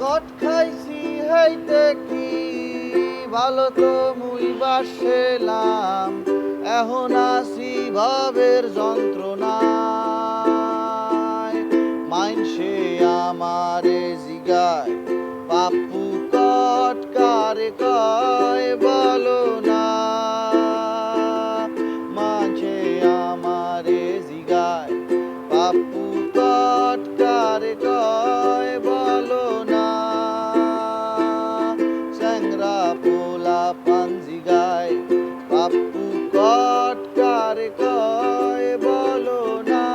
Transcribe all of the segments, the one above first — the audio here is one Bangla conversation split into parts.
কট খাইছি হইতে কি ভালো তো মুই বাসেলাম, এখন আসি ভাবের যন্ত্রণায়। মাইনসে আমারে জিগায় পাপ্পু কট কারে কয় বলো না। মাঝে আমারে জিগায় পাপ্পু কট কারে কয় বলো না। চ্যাংরা পোলা পাঞ্জি গায় পাপ্পু কট কারে কয় বলো না।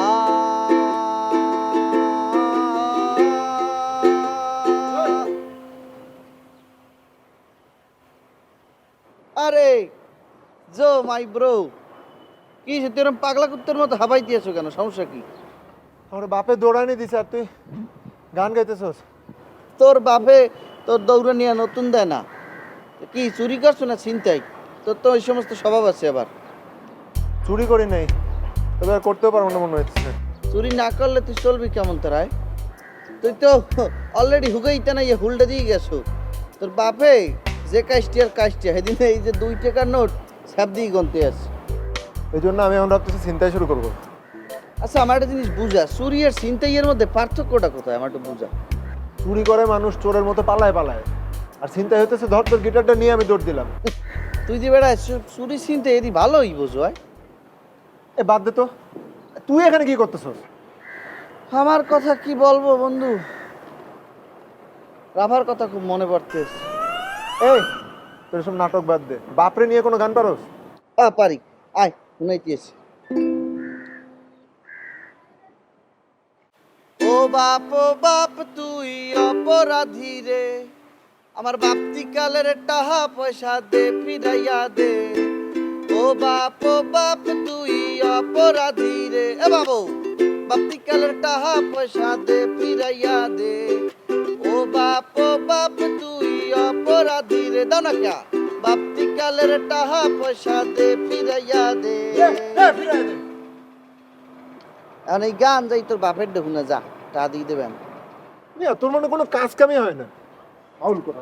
আ আরে জো মাই ব্রো, কি সে তোরম পাগলা কুত্তের মতো হাবাই দিয়েছো কেন? সমস্যা কি? আমার বাপে দৌড়ানি দিছে আর তুই গান গাইতেছস। তোর বাপে তোর দৌড়ে নিয়ে নতুন দেয় না? তো কি চুরি করছো না ছিনতাই? তোর তো ওই সমস্ত স্বভাব আছে আবার। চুরি করি নাই, তবে আর করতেও পারবো না মনে হচ্ছে। চুরি না করলে তুই চলবি কেমন তোরায়? তুই তো অলরেডি হুগাইতে না ইয়ে হুলটা দিয়ে গেছো। তোর বাপে যে কাজটি আর কাজটি সেদিন এই যে 2 টাকার নোট ছাপ দিয়ে গনতে আছে। এই জন্য আমি এখন ভাবতেছি চিন্তাই শুরু করবো। আচ্ছা আমার একটা জিনিস বুঝা, চুরি আর ছিনতাইয়ের মধ্যে পার্থক্যটা কোথায় আমার একটু বুঝা। চুরি করে মানুষ চোরের মতো পালায় পালায়, আর চিন্তা হইতেছে ধর তোর গিটারটা নিয়ে আমি দৌড় দিলাম। তুই যে বেড়ায় চুরি ছিনতাই এদি ভালোই বোঝো হয়। এ বাদ দে তো, তুই এখানে কি করতেছস? আমার কথা কি বলবো বন্ধু, রাভার কথা খুব মনে পড়তেছে। এই তোর সব নাটক বাদ দে, বাপরে নিয়ে কোনো গান পারোস? পারি, আয় শুনাইতেছি। ও বাপ তুই অপরাধী রে, আমার বাপতি কালের টাহা পয়সা দে ফিরাইয়া দে। ও বাপ তুই অপরাধী রে, এ বাবু বাপতি কালের টাহা পয়সা দে ফিরাইয়া দে। ও বাপ তুই অপরাধী রে, দাও না কে বাপতি কালের টাহা পয়সা দে ফিরাইয়া দে। এখন এই গান যাই তোর বাপের দেখুন না, যা টা দিয়ে দেবেন। তোর মনে কোনো কাজ কামই হয় না, ফাউল করা।